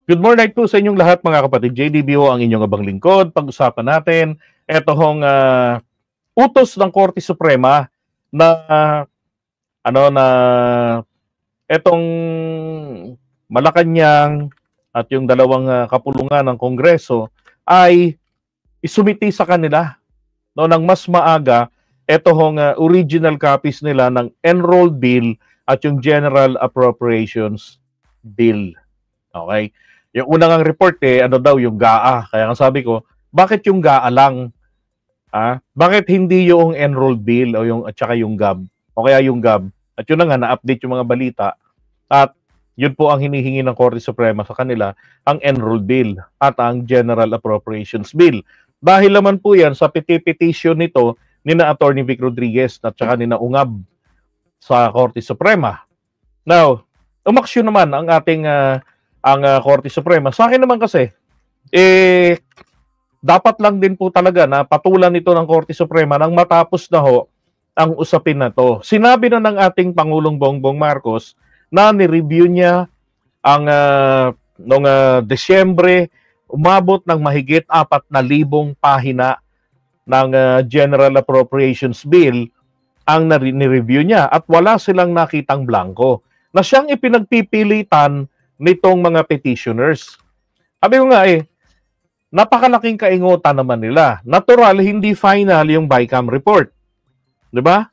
Good morning po sa inyong lahat mga kapatid. JDBO ang inyong abang lingkod. Pag-usapan natin etong utos ng Korte Suprema na na etong Malacanang at yung dalawang kapulungan ng Kongreso ay isumiti sa kanila ng mas maaga etong original copies nila ng Enrolled Bill at yung General Appropriations Bill. Okay? Yung unang ang report yung GAA. Kaya nga sabi ko, bakit yung GAA lang? Bakit hindi yung Enrolled Bill o at saka yung GAB? O kaya yung GAB? At yun na nga, na-update yung mga balita. At yun po ang hinihingi ng Korte Suprema sa kanila, ang Enrolled Bill at ang General Appropriations Bill. Dahil naman po yan sa petition nito nina Attorney Vic Rodriguez at saka nina Ungab sa Korte Suprema. Now, umaksyon naman ang ating ang Korte Suprema. Sa akin naman kasi, dapat lang din po talaga na patulan ito ng Korte Suprema nang matapos na ho ang usapin na to. Sinabi na ng ating Pangulong Bongbong Marcos na ni-review niya ang noong Desyembre, umabot ng mahigit 4,000 pahina ng General Appropriations Bill ang ni-review niya at wala silang nakitang blanco na siyang ipinagpipilitan nitong mga petitioners. Sabi ko nga napakalaking kaingutan naman nila. Natural, hindi final yung BICAM report. Di ba?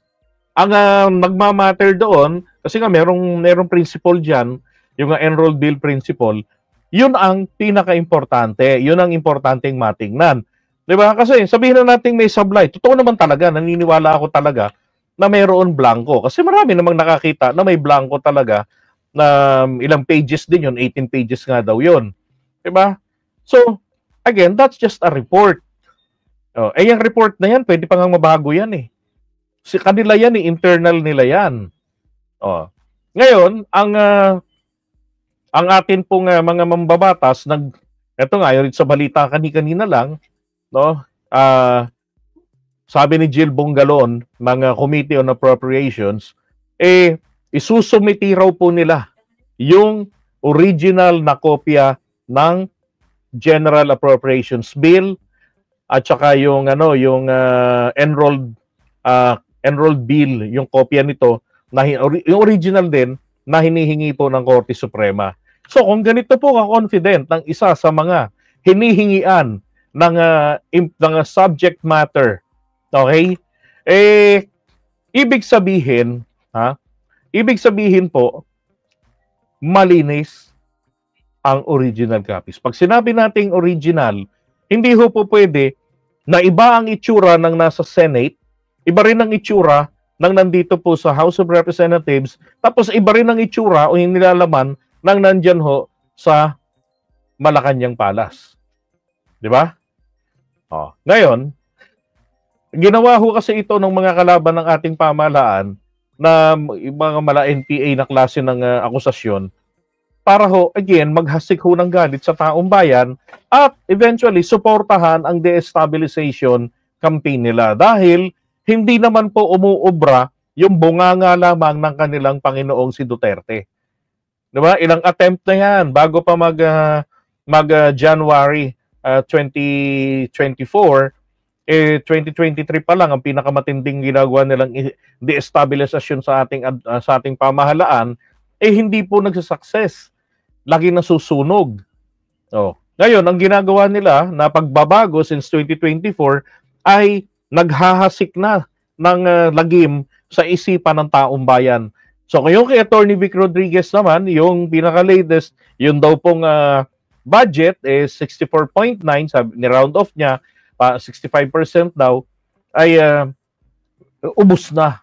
Ang nagmamatter doon, kasi nga merong principle dyan, yung Enrolled Bill principle, yun ang pinaka-importante. Yun ang importanteng matingnan. Di ba? Kasi sabihin na natin may sablay. Totoo naman talaga, naniniwala ako talaga na mayroon blanco. Kasi marami namang nakakita na may blanco talaga na ilang pages din yun, 18 pages nga daw yun. Diba? So, again, that's just a report. Yung report na yan, pwede pa nga mabago yan eh. Si kanila yan internal nila yan. Ngayon, ang atin pong mga mambabatas, eto nga, yun sa balita kanina lang, sabi ni Jill Bongalon, mga Committee on Appropriations, isusumiti raw po nila yung original na kopya ng General Appropriations Bill at saka yung Enrolled Bill, yung kopya nito na yung original din na hinihingi po ng Korte Suprema. So kung ganito po ka-confident ng isa sa mga hinihingian ng subject matter, okay? Ibig sabihin po, malinis ang original copies. Pag sinabi nating original, hindi ho po pwede na iba ang itsura ng nasa Senate, iba rin ang itsura ng nandito po sa House of Representatives, tapos iba rin ang itsura o yung nilalaman ng nandyan ho sa Malacanang Palace. Di ba? Ngayon, ginawa ho kasi ito ng mga kalaban ng ating pamahalaan na mga mala-NPA na klase ng akusasyon para ho, again, maghasik ho ng galit sa taong bayan at eventually suportahan ang destabilization campaign nila dahil hindi naman po umuubra yung bunganga lamang ng kanilang Panginoong si Duterte. Diba? Ilang attempt na yan bago pa January 2024, 2023 pa lang ang pinakamatinding ginagawa nilang destabilisasyon sa ating pamahalaan, hindi po nagsusucess. Lagi nasusunog. Ngayon, ang ginagawa nila na pagbabago since 2024 ay naghahasik na ng lagim sa isipan ng taong bayan. So, ngayon kay Attorney Vic Rodriguez naman, yung pinaka-latest, yun daw pong budget is 64.9, sabi ni round off niya, 65% daw, ay ubos na.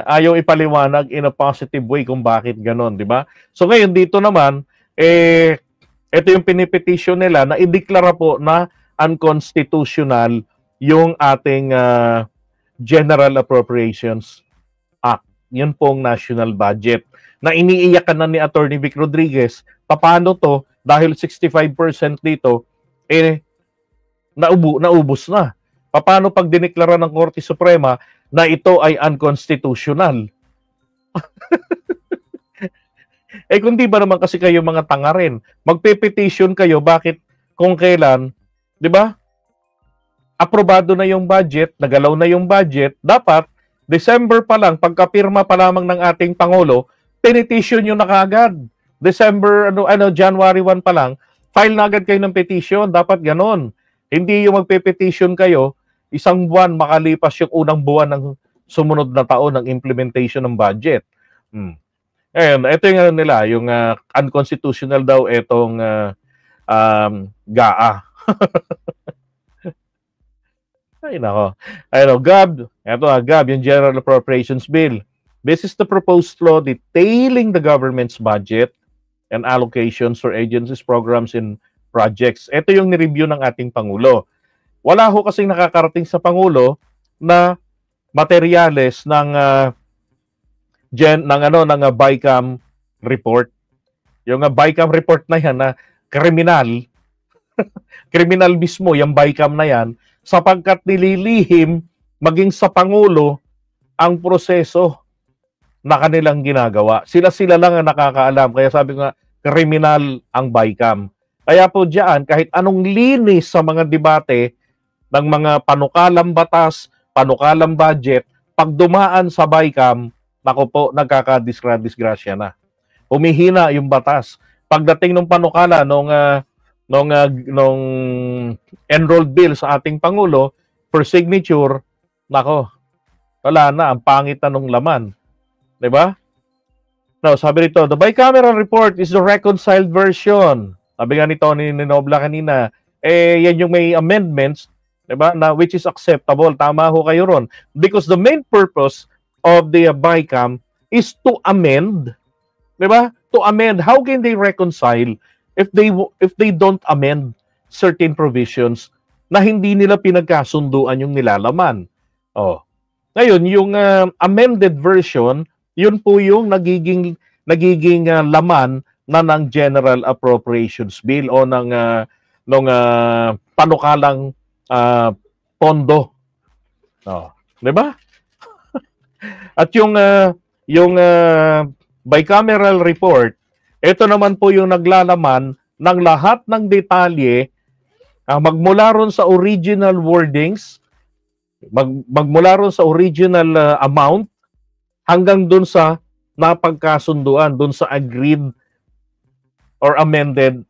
Ayaw ipaliwanag in a positive way kung bakit ganon, di ba? So ngayon dito naman, ito yung pinipetition nila na ideklara po na unconstitutional yung ating General Appropriations Act. Yun pong national budget na iniiyakan na ni Attorney Vic Rodriguez. Paano to? Dahil 65% dito, naubos na. Paano pag dineklara ng Korte Suprema na ito ay unconstitutional? Eh kung di ba naman kasi kayo mga tanga rin, magpe-petition kayo, bakit kung kailan, di ba? Aprobado na yung budget, nagalaw na yung budget, dapat December pa lang, pagkapirma pa lamang ng ating Pangulo, petition nyo na kaagad. January 1 pa lang, file na agad kayo ng petition. Dapat ganon. Hindi yung magpe-petition kayo, isang buwan makalipas yung unang buwan ng sumunod na taon ng implementation ng budget. Ayun, ito yung nila, yung unconstitutional daw itong GAA. Ay, nako. Ayun, GAB, yung General Appropriations Bill. This is the proposed law detailing the government's budget and allocations for agencies, programs, and projects. Ito yung ni-review ng ating Pangulo. Wala ho kasing nakakarating sa Pangulo na materyales ng BICAM report. Yung BICAM report na yan na kriminal, kriminal mismo yung BICAM na yan, sapagkat nililihim maging sa Pangulo ang proseso na kanilang ginagawa. Sila lang ang nakakaalam. Kaya sabi ko nga, kriminal ang BICAM. Kaya po diyan, kahit anong linis sa mga debate ng mga panukalang batas, panukalang budget, pag dumaan sa BICAM, nako po, nagkakadisgrasya na. Humihina yung batas. Pagdating ng panukala nung enrolled bill sa ating Pangulo for signature, nako, wala na, ang pangit na nung laman. Diba? Now, sabi rito, the bicameral report is the reconciled version. Sabi nga nito ni Nobla kanina, yan yung may amendments, diba, na which is acceptable. Tama ho kayo ron. Because the main purpose of the BICAM is to amend. Diba? To amend. How can they reconcile if they don't amend certain provisions na hindi nila pinagkasunduan yung nilalaman? Oh. Ngayon, yung amended version, yun po yung nagiging laman na ng General Appropriations Bill o ng panukalang pondo. Oh, 'di ba? At yung bicameral report, ito naman po yung naglalaman ng lahat ng detalye magmula ron sa original wordings, magmula ron sa original amount hanggang dun sa napagkasunduan, dun sa agreed or amended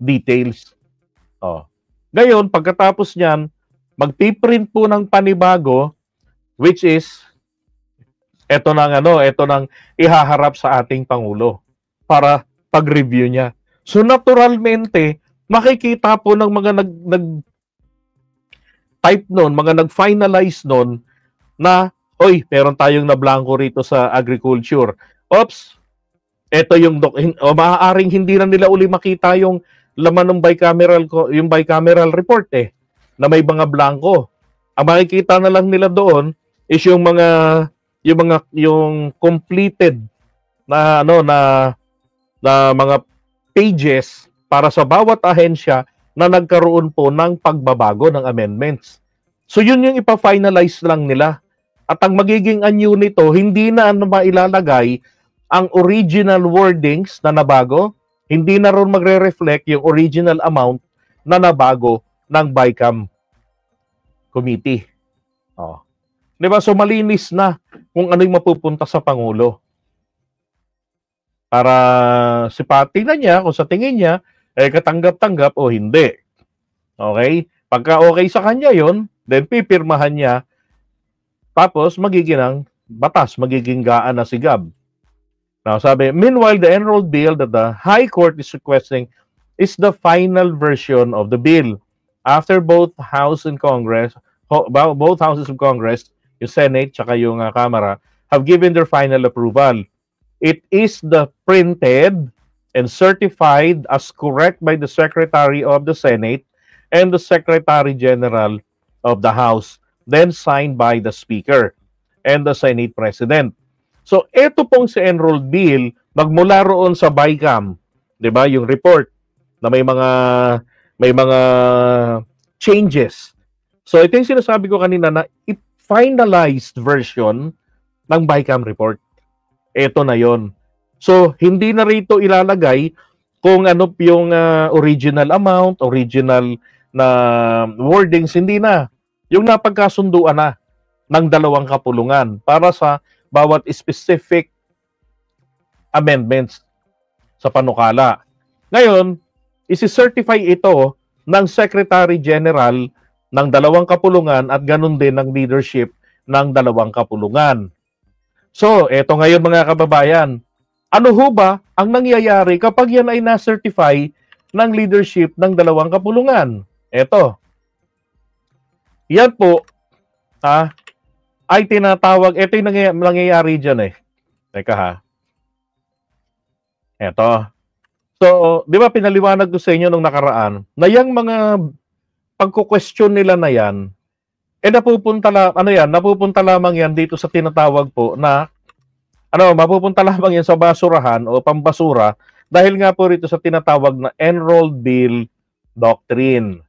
details. Oh. Ngayon, pagkatapos niyan, magpiprint po ng panibago, which is ito nang ihaharap sa ating Pangulo para pag-review niya. So naturalmente, makikita po ng mga nag-type noon, mga nag-finalize noon na meron tayong nablangko rito sa agriculture. Oops, ito yung maaaring hindi na nila uli makita yung laman ng bicameral report na may mga blanco. Ang makikita na lang nila doon is yung completed na mga pages para sa bawat ahensya na nagkaroon po ng pagbabago ng amendments. So yun yung ipa-finalize lang nila. At ang magiging anyo nito, hindi na mailalagay ang original wordings na nabago, hindi na ron magre-reflect yung original amount na nabago ng BICAM committee. Oh. Diba? So malinis na kung ano yung mapupunta sa Pangulo. Para sipatin na niya kung sa tingin niya, katanggap-tanggap o hindi. Okay? Pagka okay sa kanya yon, then pipirmahan niya. Tapos, magiging ang batas, magiging gaan na si GAB. Now, sabi, meanwhile, the enrolled bill that the High Court is requesting is the final version of the bill. After both House and Congress, both houses of Congress, yung Senate, tsaka yung Kamara, have given their final approval. It is the printed and certified as correct by the Secretary of the Senate and the Secretary General of the House, then signed by the Speaker and the Senate President. So, ito pong si enrolled bill, magmula roon sa BICAM, 'di ba, yung report na may mga changes. So, ito yung sinasabi ko kanina na finalized version ng BICAM report. Ito na 'yon. So, hindi na rito ilalagay kung ano yung original amount, original na wordings, hindi na. Yung napagkasunduan na ng dalawang kapulungan para sa bawat specific amendments sa panukala. Ngayon, isi-certify ito ng Secretary General ng dalawang kapulungan at ganun din ng leadership ng dalawang kapulungan. So, eto ngayon mga kababayan, ano ho ba ang nangyayari kapag yan ay na-certify ng leadership ng dalawang kapulungan? Eto. Yan po, ay tinatawag, ito yung nangyayari dyan eh. Teka ha. Eto. So, di ba pinaliwanag ko sa inyo nung nakaraan na yung mga pagko-question nila na yan, napupunta lamang yan dito sa tinatawag po na, mapupunta lamang yan sa basurahan o pambasura dahil nga po rito sa tinatawag na Enrolled Bill Doctrine.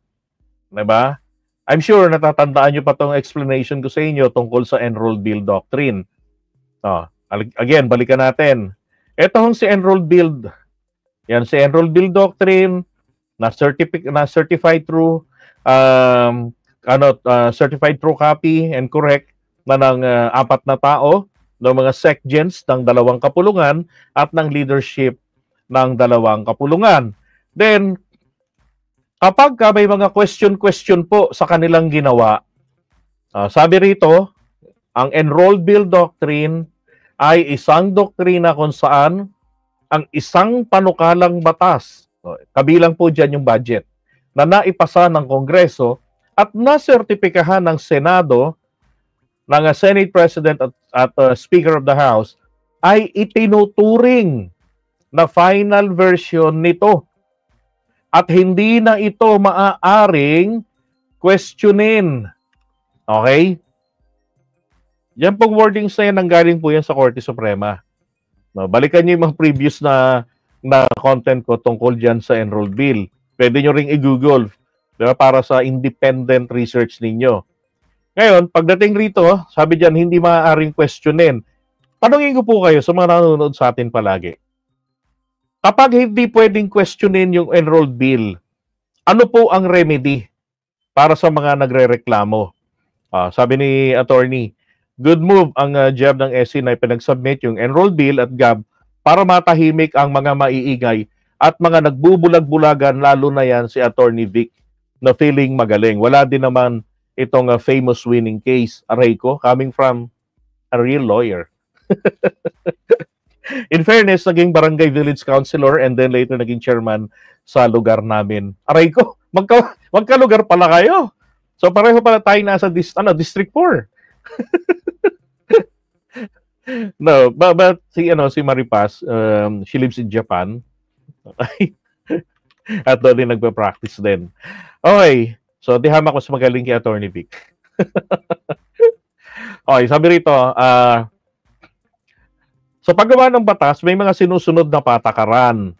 Diba? I'm sure natatandaan nyo pa itong explanation ko sa inyo tungkol sa Enrolled Bill Doctrine. Again, balikan natin. Ito hong si Enrolled Bill. Yan, si Enrolled Bill Doctrine na-certified through certified through copy and correct na ng 4 na tao, ng mga secgens ng dalawang kapulungan at ng leadership ng dalawang kapulungan. Then, kapag may mga question po sa kanilang ginawa, sabi rito, ang Enrolled Bill Doctrine ay isang doktrina kung saan ang isang panukalang batas, kabilang po dyan yung budget, na naipasa ng Kongreso at nasertipikahan ng Senado, ng Senate President at Speaker of the House, ay itinuturing na final version nito. At hindi na ito maaaring questionin. Okay? Yan pong wordings na yan, nanggaling po yan sa Korte Suprema. Balikan nyo yung mga previous na content ko tungkol dyan sa Enrolled Bill. Pwede nyo ring i-google, diba, para sa independent research ninyo. Ngayon, pagdating rito, sabi dyan, hindi maaaring questionin. Tanungin ko po kayo sa mga nanonood sa atin palagi. Kapag hindi pwedeng questionin yung Enrolled Bill, ano po ang remedy para sa mga nagre-reklamo? Sabi ni attorney, good move ang job ng SC na pinag-submit yung Enrolled Bill at GAB para matahimik ang mga maiigay at mga nagbubulag-bulagan, lalo na yan si Attorney Vic na feeling magaling. Wala din naman itong famous winning case, aray ko, coming from a real lawyer. In fairness, naging barangay village councilor and then later naging chairman sa lugar namin. Aray ko, magkalugar pala kayo. So pareho pala tayo nasa District 4. No, but si Maripas, she lives in Japan. At doon din nagpa-practice din. Okay, so di hama ko sa magaling kay Attorney Vic. Okay, sabi rito, sa paggawa ng batas, may mga sinusunod na patakaran.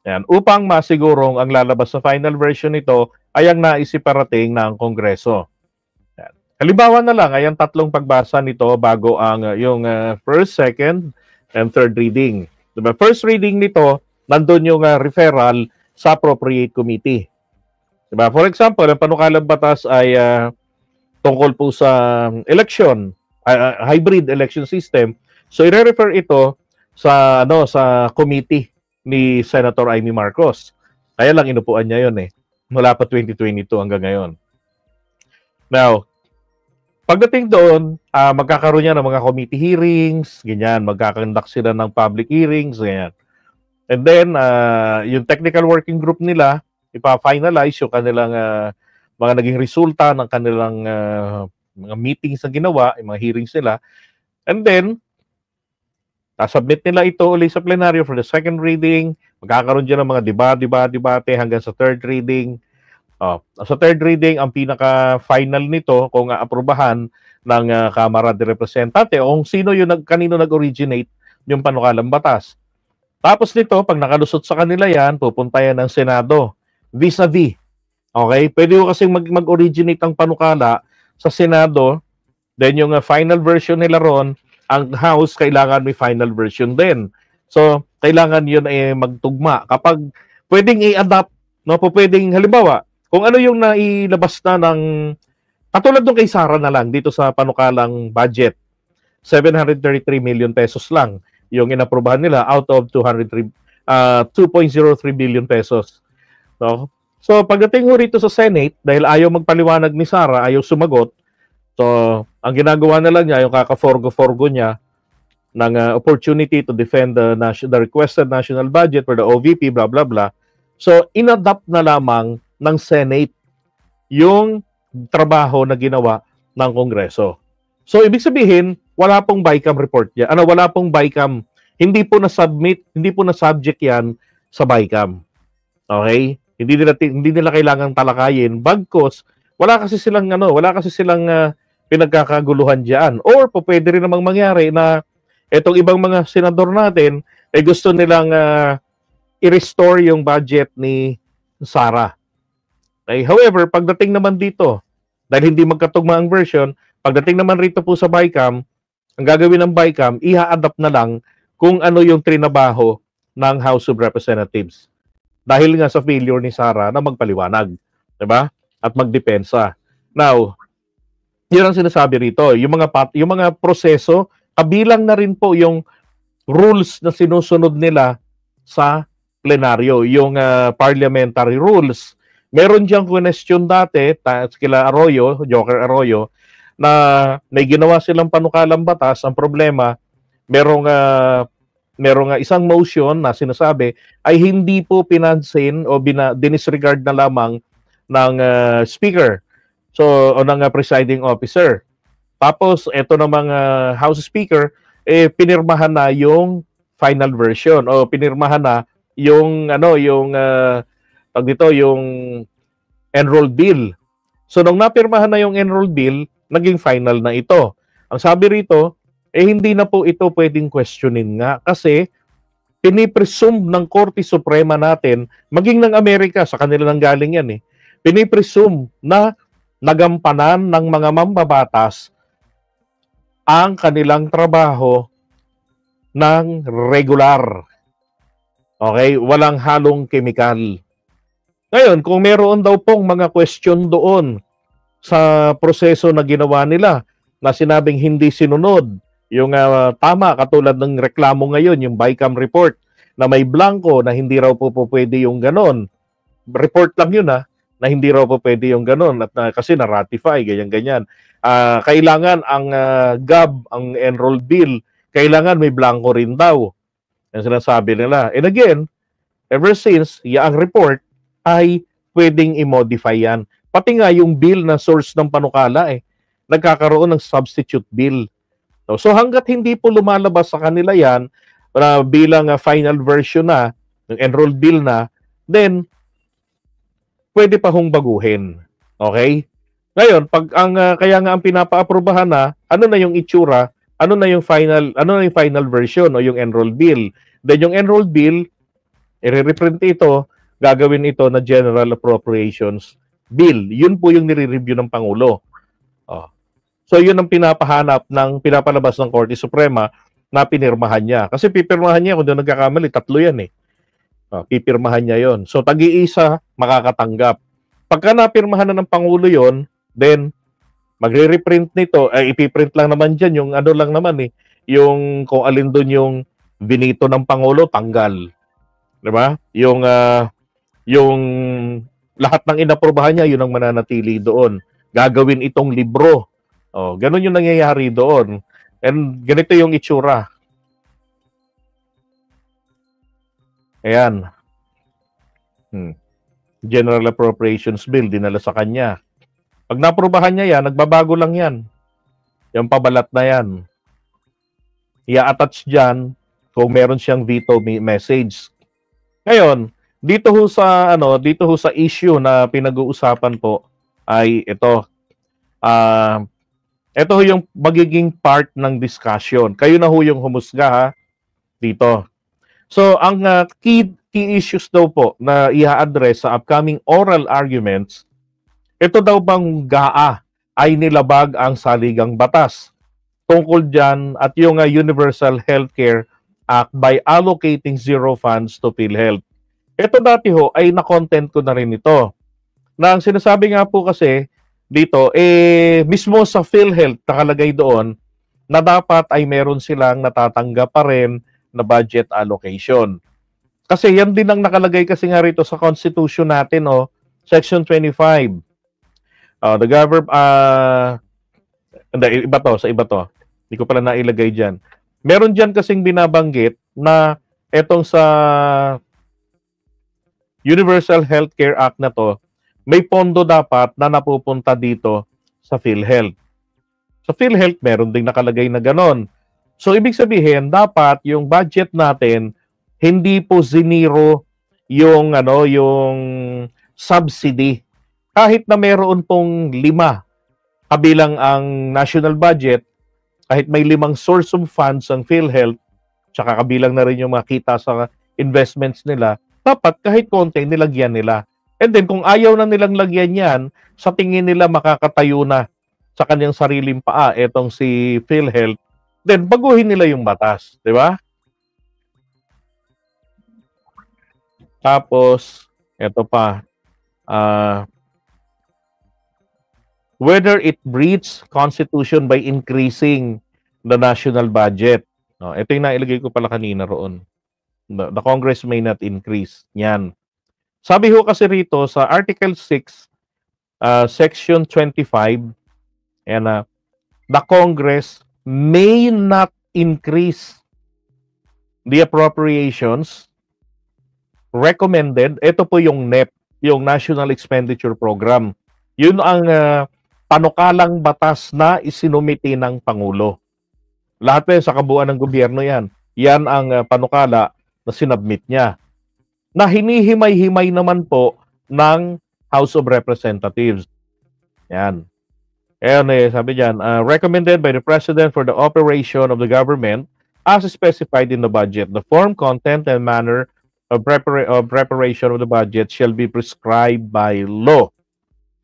Yan, upang masigurong ang lalabas sa final version nito ay ang naisiparating ng Kongreso. Yan. Halimbawa na lang ay ang 3 pagbasa nito bago ang yung first, second, and third reading. Diba? First reading nito, nandun yung referral sa Appropriate Committee. Diba? For example, ang panukalang batas ay tungkol po sa election, hybrid election system. So i-refer ito sa committee ni Senator Amy Marcos. Kaya lang inupuan niya 'yon mula pa 2022 hanggang ngayon. Now, pagdating doon, magkakaroon niya ng mga committee hearings, ganyan, magkakandak sila ng public hearings, ganyan. And then yung technical working group nila ipa-finalize yung kanilang mga naging resulta ng kanilang mga meetings na ginawa, yung mga hearings nila. And then submit nila ito ulit sa plenaryo for the second reading. Magkakaroon dyan ng mga debate hanggang sa third reading. Sa third reading, ang pinaka-final nito, kung aprubahan ng Kamara de Representante o kung kanino nag-originate yung panukalang batas. Tapos nito, pag nakalusot sa kanila yan, pupunta yan ng Senado. Vis-a-vis. Okay? Pwede ko kasing mag-originate ang panukala sa Senado, then yung final version nila ron, ang House kailangan may final version din. So, kailangan yun ay magtugma. Kapag pwedeng i-adapt, no, po pwedeng, halimbawa, kung ano yung nailabas na ng, katulad nung kay Sara na lang, dito sa panukalang budget, 733 million pesos lang yung inaprubahan nila out of 2.03 billion pesos. No? So, pagdating ho rito sa Senate, dahil ayaw magpaliwanag ni Sara, ayaw sumagot, so, ang ginagawa na lang niya, yung kaka-forgo niya, ng opportunity to defend the requested national budget for the OVP, blah, blah, blah. So, inadapt na lamang ng Senate yung trabaho na ginawa ng Kongreso. So, ibig sabihin, wala pong BICAM report yan. Wala pong BICAM. Hindi po na-submit, hindi po na-subject yan sa BICAM. Okay? Hindi nila kailangang talakayin. Bagkos, wala kasi silang pinagkakaguluhan diyan. Or pwede rin namang mangyari na etong ibang mga senador natin gusto nilang i-restore yung budget ni Sara. Okay? However, pagdating naman dito, dahil hindi magkatugma ang version, pagdating naman rito po sa BICAM, ang gagawin ng BICAM, i-adapt na lang kung ano yung trinabaho ng House of Representatives. Dahil nga sa failure ni Sara na magpaliwanag, 'di ba? At magdepensa. Now, yun ang sinasabi rito, yung mga proseso, kabilang na rin po yung rules na sinusunod nila sa plenaryo, yung parliamentary rules. Meron diyang question dati, kila Arroyo, Joker Arroyo, na may ginawa silang panukalang batas. Ang problema, merong isang motion na sinasabi ay hindi po pinansin o dinisregard na lamang ng speaker, o ng presiding officer. Tapos ito namang House Speaker, pinirmahan na yung final version o pinirmahan na yung yung enrolled bill. So nung napirmahan na yung enrolled bill, naging final na ito. Ang sabi rito, hindi na po ito pwedeng questionin nga kasi pinipresume ng Korte Suprema natin, maging ng Amerika, sa kanila nang galing yan pinipresume na nagampanan ng mga mambabatas ang kanilang trabaho ng regular. Okay? Walang halong kemikal. Ngayon, kung meron daw pong mga question doon sa proseso na ginawa nila na sinabing hindi sinunod, yung tama, katulad ng reklamo ngayon, yung BICAM report, na may blanco na hindi raw po pwede yung ganon. Report lang yun na hindi raw po pwede yung ganon at kasi na-ratify, ganyan-ganyan. Kailangan ang GAB, ang enrolled bill, kailangan may blanco rin daw. Yan sinasabi nila. And again, ever since, ang report ay pwedeng i-modify yan. Pati nga yung bill na source ng panukala, nagkakaroon ng substitute bill. So hanggat hindi po lumalabas sa kanila yan, bilang final version na, yung enrolled bill na, then, pwede pa hong baguhin. Okay? Ngayon, kaya nga ang pinapa-aprobahan na, ano na yung itsura, ano na yung final version o yung enrolled bill. Then yung enrolled bill, i-reprint ito, gagawin ito na General Appropriations Bill. Yun po yung nire-review ng Pangulo. So yun ang pinapalabas ng Korte Suprema na pinirmahan niya. Kasi pipirmahan niya, kung doon nagkakamali, 3 yan pipirmahan niya yon. So tag-iisa makakatanggap. Pagka napirmahan na ng Pangulo yon, then magre-reprint nito, ipiprint lang naman dyan yung lang naman yung kung alin doon yung binito ng Pangulo, tanggal. Diba? Yung lahat ng inaprubahan niya, yun ang mananatili doon. Gagawin itong libro. Ganun yung nangyayari doon. And ganito yung itsura. Ayan. General Appropriations Bill, dinala sa kanya. Pag naprubahan niya yan, nagbabago lang yan. Yung pabalat na yan. I-attach dyan kung meron siyang veto message. Ngayon, dito ho sa issue na pinag-uusapan po ay ito. Ito ho yung magiging part ng discussion. Kayo na ho yung humusga dito. So, ang key issues daw po na i-address sa upcoming oral arguments, ito daw bang GAA ay nilabag ang saligang batas tungkol dyan at yung universal healthcare Act by allocating zero funds to PhilHealth. Ito dati ho ay na-content ko na rin ito. Na ang sinasabi nga po kasi dito, mismo sa PhilHealth nakalagay doon na dapat ay meron silang natatanggap pa rin na budget allocation. Kasi yan din ang nakalagay kasi nga rito sa Constitution natin, Section 25. The government, hindi, iba to, sa iba to. Hindi ko pala nailagay dyan. Meron dyan kasing binabanggit na etong sa Universal Healthcare Act na to, may pondo dapat na napupunta dito sa PhilHealth. Sa PhilHealth, meron ding nakalagay na ganon. So, ibig sabihin, dapat yung budget natin, hindi po ziniro yung, yung subsidy. Kahit na meron pong 5 kabilang ang national budget, kahit may 5 source of funds ang PhilHealth, tsaka kabilang na rin yung makita sa investments nila, dapat kahit konti nilagyan nila. And then kung ayaw na nilang lagyan yan, sa tingin nila makakatayo na sa kanyang sariling paa etong si PhilHealth, then baguhin nila yung batas, di ba? Tapos, eto pa, whether it breaches Constitution by increasing the national budget. Ito yung nailagay ko pala kanina roon. The Congress may not increase. Yan. Sabi ho kasi rito sa Article 6, Section 25, the Congress may not increase the appropriations recommended. Ito po yung NEP, yung National Expenditure Program. Yun ang panukalang batas na isinumiti ng Pangulo. Lahat sa kabuuan ng gobyerno yan. Yan ang panukala na sinubmit niya. Na hinihimay-himay naman po ng House of Representatives. Yan. Ayan sabi dyan, recommended by the President for the operation of the government as specified in the budget. The form, content, and manner of preparation of the budget shall be prescribed by law.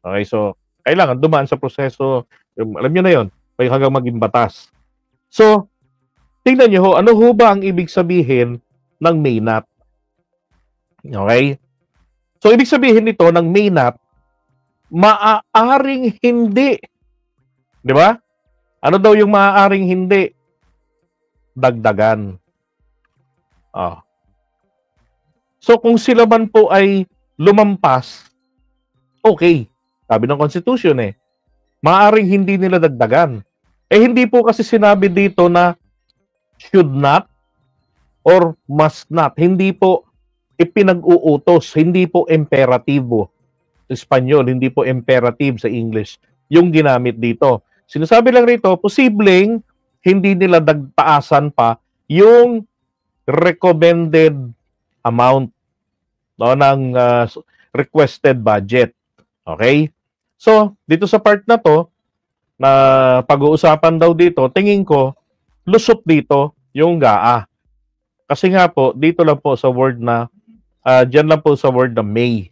Okay, so kailangan dumaan sa proseso. Alam nyo na yun, hanggang maging batas. So, tingnan nyo ho, ano ho ba ang ibig sabihin ng may not? Okay? So, ibig sabihin nito ng may not, maaaring hindi. Di ba? Ano daw yung maaaring hindi? Dagdagan. So, kung sila man po ay lumampas, okay. Sabi ng Constitution maaaring hindi nila dagdagan. Hindi po kasi sinabi dito na should not or must not. Hindi po ipinag-uutos, hindi po imperatibo sa Espanyol, hindi po imperative sa English yung ginamit dito. Sinasabi lang rito, posibleng hindi nila dagtaasan pa yung recommended amount ng requested budget. Okay? So, dito sa part na to, na pag-uusapan daw dito, tingin ko, lusot dito yung GAA. Kasi nga po, dito lang po sa word na, dyan lang po sa word na may.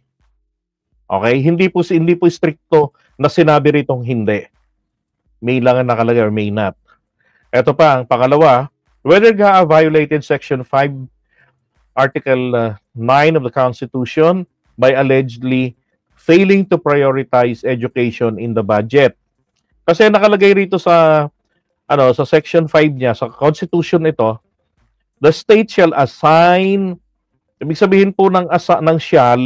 Okay? Hindi po stricto na sinabi ritong hindi. May lang ang nakalagay or may not. Ito pa, ang pangalawa, whether GAA violated Section 5, Article 9 of the Constitution by allegedly failing to prioritize education in the budget. Kasi nakalagay rito sa sa Section 5 niya, sa Constitution ito, the state shall assign, ibig sabihin po ng shall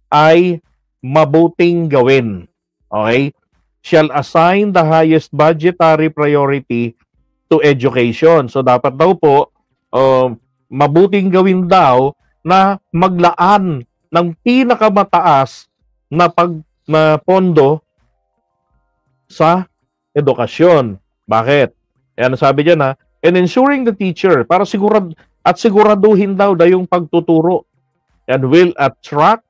ay mabuting gawin. Okay? Shall assign the highest budgetary priority to education. So dapat daw po mabuting gawin daw na maglaan ng pinakamataas na pondo sa edukasyon. Bakit? Ano sabi diyan and ensuring the teacher para siguraduhin daw yung pagtuturo and will attract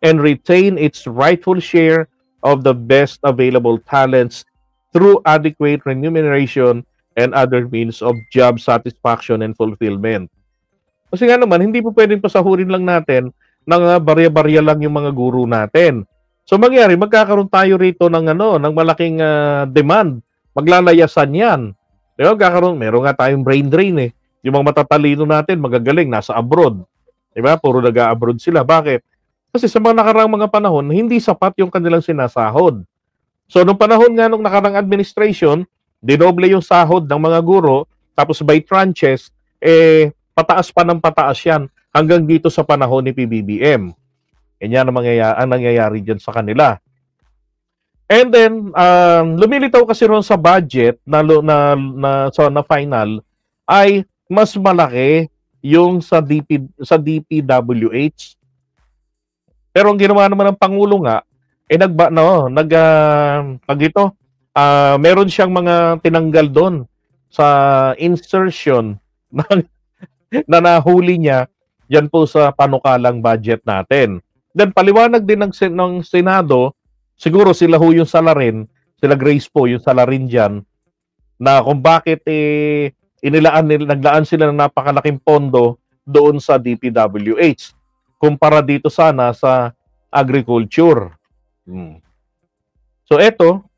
and retain its rightful share of the best available talents through adequate remuneration and other means of job satisfaction and fulfillment. Kasi nga naman, hindi po pwedeng pasahurin lang natin ng barya-barya lang yung mga guru natin. So mangyari, magkakaroon tayo rito ng ng malaking demand. Maglalayasan yan. Diba? Meron nga tayong brain drain Yung mga matatalino natin, magagaling, nasa abroad. Diba? Puro nag-abroad sila. Bakit? Kasi sa mga nakaraang mga panahon, hindi sapat yung kanilang sinasahod. So, nung panahon nga nung nakaraang administration, dinoble yung sahod ng mga guro, tapos by tranches, pataas pa ng pataas yan hanggang dito sa panahon ni PBBM. Yan ang nangyayari dyan sa kanila. And then, lumilitaw kasi ron sa budget na final ay mas malaki yung sa DPWH. Pero ang ginawa naman ng Pangulo nga, meron siyang mga tinanggal doon sa insertion na nahuli niya dyan po sa panukalang budget natin. Then paliwanag din ng Senado, siguro sila ho yung salarin, sila Grace po yung salarin dyan, na kung bakit naglaan sila ng napakalaking pondo doon sa DPWH kumpara dito sana sa agriculture. So eto,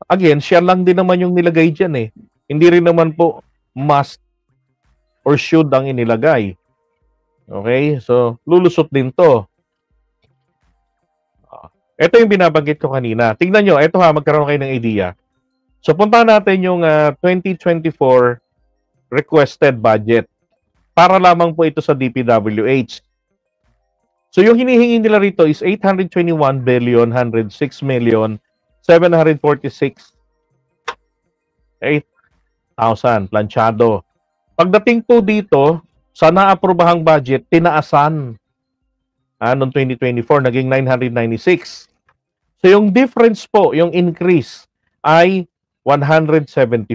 again, siya lang din naman yung nilagay dyan eh. Hindi rin naman po must or should ang inilagay. Okay? So, lulusot din to. Ito yung binabanggit ko kanina. Tingnan nyo, ito magkaroon kayo ng idea. So, puntahan natin yung 2024 requested budget. Para lamang po ito sa DPWH. So, yung hinihingi nila rito is 821,106,746,800 planchado. Pagdating po dito, sa naaprobahang budget, tinaasan. Noong 2024, naging 996. So, yung difference po, yung increase, ay 175.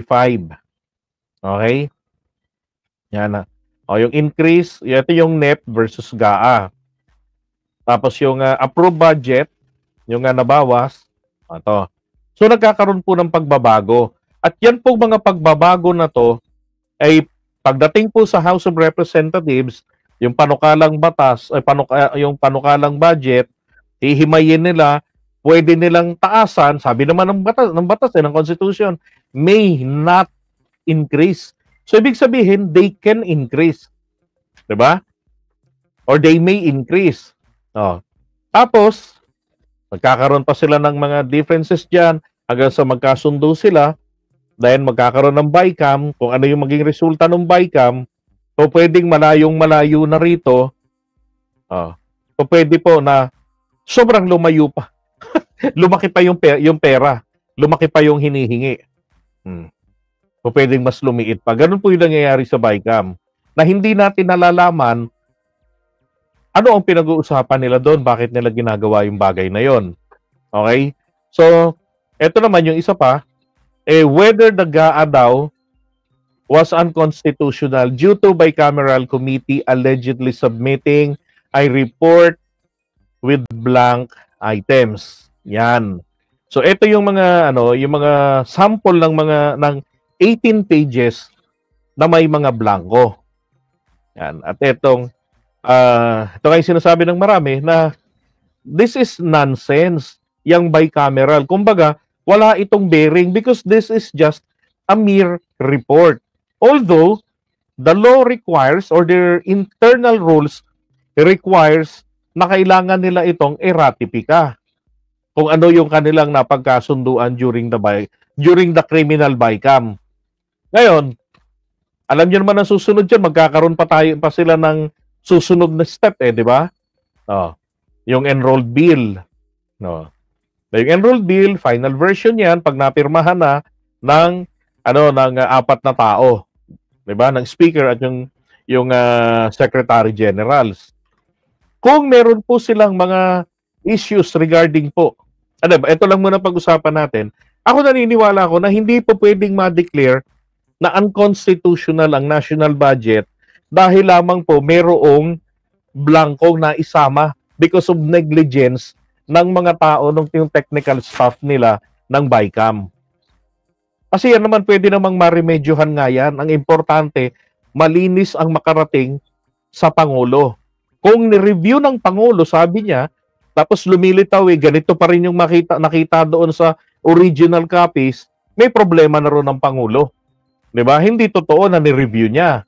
Okay? Yan na. Yung increase, ito yung NEP versus GAA. Tapos yung approved budget, yung nabawas, ito. So nagkakaroon po ng pagbabago. At yan po mga pagbabago na to ay pagdating po sa House of Representatives, yung panukalang batas, yung panukalang budget, hihimayin nila, pwede nilang taasan, sabi naman ng batas ng Constitution, may not increase. So ibig sabihin, they can increase. 'Di ba? Or they may increase. Tapos, magkakaroon pa sila ng mga differences dyan hanggang sa magkasundo sila. Dahil magkakaroon ng BICAM, kung ano yung maging resulta ng BICAM, o pwedeng malayong-malayo na rito, o pwede po na sobrang lumayo pa. Lumaki pa yung pera. Lumaki pa yung hinihingi. O pwedeng mas lumiit pa. Ganun po yung nangyayari sa BICAM. Na hindi natin nalalaman ano ang pinag-uusapan nila doon? Bakit nila ginagawa yung bagay na yon? Okay? So, eto naman yung isa pa, whether the GAA daw was unconstitutional due to bicameral committee allegedly submitting a report with blank items. Yan. So, ito yung mga yung mga sample ng 18 pages na may mga blanco. Yan. At ito kayo sinasabi ng marami na this is nonsense, yung bicameral. Kumbaga, wala itong bearing because this is just a mere report. Although, the law requires or their internal rules requires na kailangan nila itong i-ratify kung ano yung kanilang napagkasunduan during the criminal BICAM. Ngayon, alam niyo naman ang susunod dyan, magkakaroon pa sila ng susunod na step di ba? Yung enrolled bill. Yung enrolled bill, final version yan pag napirmahan na ng apat na tao. 'Di ba? Ng speaker at yung secretary generals. Kung meron po silang mga issues regarding po. Ito lang muna pag-usapan natin. Ako naniniwala ako na hindi po pwedeng ma-declare na unconstitutional ang national budget dahil lamang po merong blankong na isama because of negligence ng mga tao yung technical staff nila ng BICAM. Kasi yan naman pwede namang maremedyohan nga yan. Ang importante, malinis ang makarating sa Pangulo. Kung ni-review ng Pangulo, sabi niya, tapos lumilitaw ganito pa rin yung nakita doon sa original copies, may problema na rin ng Pangulo. Diba? Hindi totoo na ni-review niya.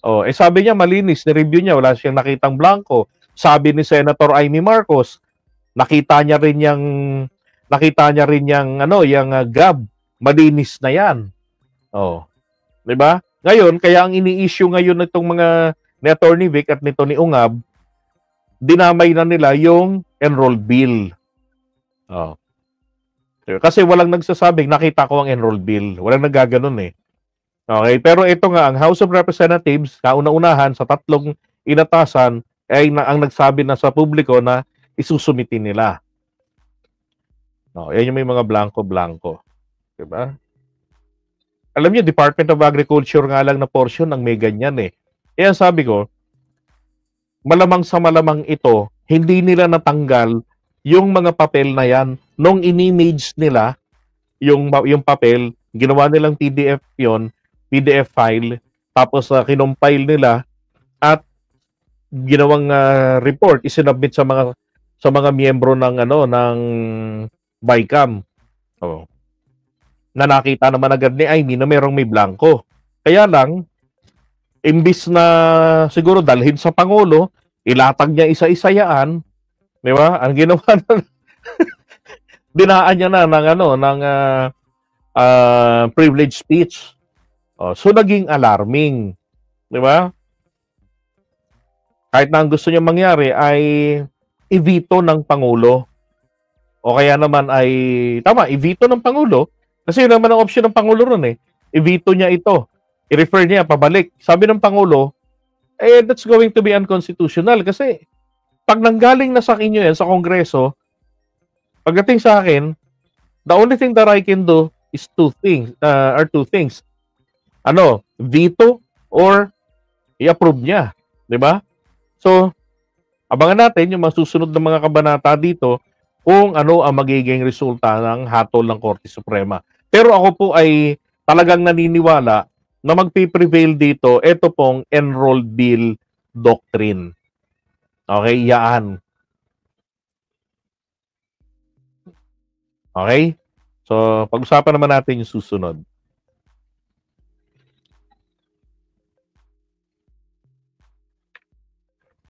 Oh, sabi niya malinis, ni-review niya, wala siyang nakitang blanco. Sabi ni Senator Amy Marcos, nakita niya rin yung yung gab, malinis na 'yan. Oh, 'di ba? Ngayon, kaya ang ini-issue ngayon nitong mga ni Attorney Vic at nito ni Ungab, dinamay na nila yung enrolled bill. Oh. Kasi walang nagsasabing nakita ko ang enrolled bill. Walang naggaganon eh. Okay, pero ito nga, ang House of Representatives, kauna-unahan sa tatlong inatasan, ay ang nagsabi na sa publiko na isusumitin nila. No, yan yung may mga blanco-blanco. Diba? Alam niyo, Department of Agriculture nga lang na portion ang may ganyan eh. Kaya sabi ko, malamang sa malamang ito, hindi nila natanggal yung mga papel na yan nung in-image nila yung papel, ginawa nilang PDF yon, PDF file, tapos kinompile nila at ginawang report isinubmit sa mga miyembro ng ng BICAM. Oh. Na nakita naman agad ni Amy na merong may blanco. Kaya lang, imbis na siguro dalhin sa Pangulo, ilatag niya isa-isa yan, di ba? Ang ginawa na, dinaan niya na ng privilege speech. Oh, so naging alarming, di ba? Kahit na ang gusto niya mangyari ay i-veto ng Pangulo. O kaya naman ay, tama, i-veto ng Pangulo. Kasi yun naman ang option ng Pangulo ron eh. I-veto niya ito. I-refer niya, pabalik. Sabi ng Pangulo, that's going to be unconstitutional. Kasi, pag nanggaling na sa inyo yan, sa Kongreso, pagdating sa akin, the only thing that I can do is two things. Veto or i-approve niya. Diba? So, abangan natin yung masusunod na mga kabanata dito kung ano ang magiging resulta ng hatol ng Korte Suprema. Pero ako po ay talagang naniniwala na magpiprevail dito ito pong enrolled bill doctrine. Okay, yan. Okay? So, pag-usapan naman natin yung susunod.